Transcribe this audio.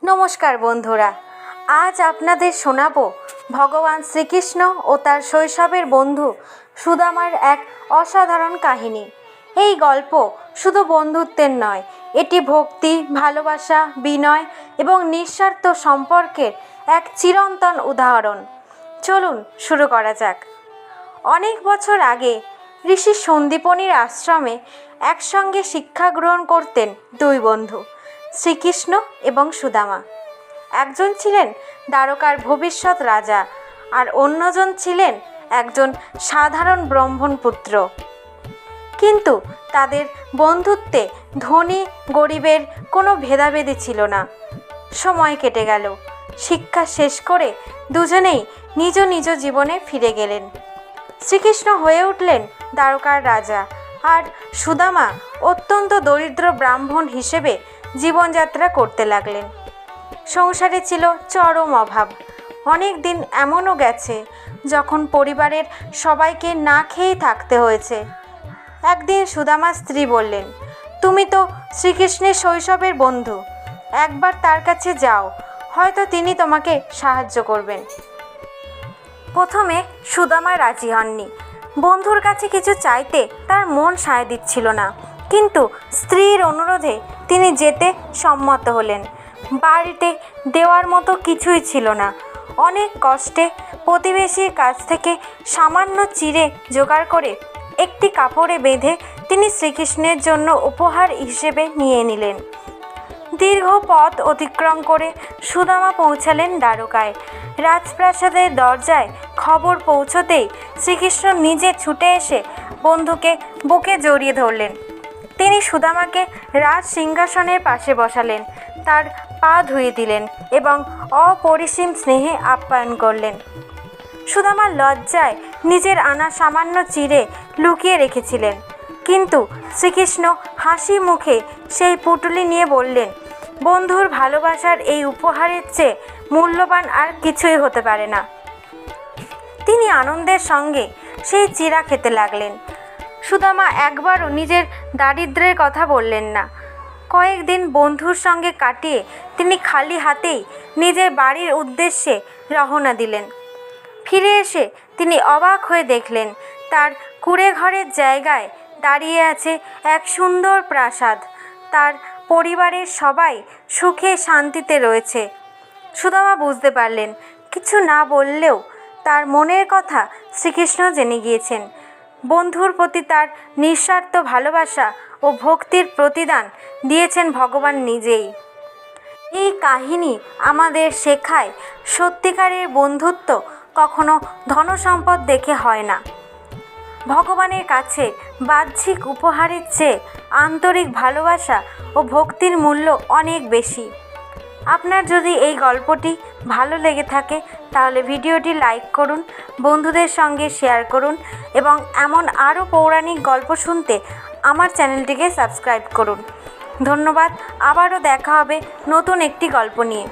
নমস্কার বন্ধুরা, আজ আপনাদের শোনাবো ভগবান শ্রীকৃষ্ণ ও তার শৈশবের বন্ধু সুদামার এক অসাধারণ কাহিনী। এই গল্প শুধু বন্ধুত্বের নয়, এটি ভক্তি, ভালোবাসা, বিনয় এবং নিঃস্বার্থ সম্পর্কের এক চিরন্তন উদাহরণ। চলুন শুরু করা যাক। অনেক বছর আগে ঋষি সন্দীপনীর আশ্রমে একসঙ্গে শিক্ষা গ্রহণ করতেন দুই বন্ধু, শ্রীকৃষ্ণ এবং সুদামা। একজন ছিলেন দ্বারকার ভবিষ্যৎ রাজা, আর অন্যজন ছিলেন একজন সাধারণ ব্রাহ্মণ পুত্র। কিন্তু তাদের বন্ধুত্বে ধনী গরিবের কোনো ভেদাভেদি ছিল না। সময় কেটে গেল, শিক্ষা শেষ করে দুজনেই নিজ নিজ জীবনে ফিরে গেলেন। শ্রীকৃষ্ণ হয়ে উঠলেন দ্বারকার রাজা, আর সুদামা অত্যন্ত দরিদ্র ব্রাহ্মণ হিসেবে জীবনযাত্রা করতে লাগলেন। সংসারে ছিল চরম অভাব। অনেক দিন এমনও গেছে যখন পরিবারের সবাইকে না খেয়েই থাকতে হয়েছে। একদিন সুদামার স্ত্রী বললেন, তুমি তো শ্রীকৃষ্ণের শৈশবের বন্ধু, একবার তার কাছে যাও, হয়তো তিনি তোমাকে সাহায্য করবেন। প্রথমে সুদামা রাজি হননি। বন্ধুর কাছে কিছু চাইতে তার মন সায় দিচ্ছিল না, কিন্তু স্ত্রীর অনুরোধে তিনি যেতে সম্মত হলেন। বাড়িতে দেওয়ার মতো কিছুই ছিল না। অনেক কষ্টে প্রতিবেশীর কাছ থেকে সামান্য চিড়ে জোগাড় করে একটি কাপড়ে বেঁধে তিনি শ্রীকৃষ্ণের জন্য উপহার হিসেবে নিয়ে নিলেন। দীর্ঘ পথ অতিক্রম করে সুদামা পৌঁছালেন দ্বারকায়। রাজপ্রাসাদের দরজায় খবর পৌঁছতেই শ্রীকৃষ্ণ নিজে ছুটে এসে বন্ধুকে বুকে জড়িয়ে ধরলেন। তিনি সুদামাকে রাজ সিংহাসনের পাশে বসালেন, তার পা ধুয়ে দিলেন এবং অপরিসীম স্নেহে আপ্যায়ন করলেন। সুদামা লজ্জায় নিজের আনা সামান্য চিড়ে লুকিয়ে রেখেছিলেন, কিন্তু শ্রীকৃষ্ণ হাসি মুখে সেই পুঁটুলি নিয়ে বললেন, বন্ধুর ভালোবাসার এই উপহারের চেয়ে মূল্যবান আর কিছুই হতে পারে না। তিনি আনন্দের সঙ্গে সেই চিড়া খেতে লাগলেন। সুদামা একবারও নিজের দারিদ্র্যের কথা বললেন না। কয়েকদিন বন্ধুর সঙ্গে কাটিয়ে তিনি খালি হাতেই নিজের বাড়ির উদ্দেশ্যে রওনা দিলেন। ফিরে এসে তিনি অবাক হয়ে দেখলেন, তার কুঁড়ে ঘরের জায়গায় দাঁড়িয়ে আছে এক সুন্দর প্রাসাদ। তার পরিবারের সবাই সুখে শান্তিতে রয়েছে। সুদামা বুঝতে পারলেন, কিছু না বললেও তার মনের কথা শ্রীকৃষ্ণ জেনে গিয়েছেন। বন্ধুর প্রতি তার নিঃস্বার্থ ভালোবাসা ও ভক্তির প্রতিদান দিয়েছেন ভগবান নিজেই। এই কাহিনী আমাদের শেখায়, সত্যিকারের বন্ধুত্ব কখনো ধনসম্পদ দেখে হয় না। ভগবানের কাছে বাহ্যিক উপহারের চেয়ে আন্তরিক ভালোবাসা ও ভক্তির মূল্য অনেক বেশি। আপনার যদি এই গল্পটি ভালো লেগে থাকে তাহলে ভিডিওটি লাইক করুন, বন্ধুদের সঙ্গে শেয়ার করুন এবং এমন আরও পৌরাণিক গল্প শুনতে আমার চ্যানেলটিকে সাবস্ক্রাইব করুন। ধন্যবাদ। আবারও দেখা হবে নতুন একটি গল্প নিয়ে।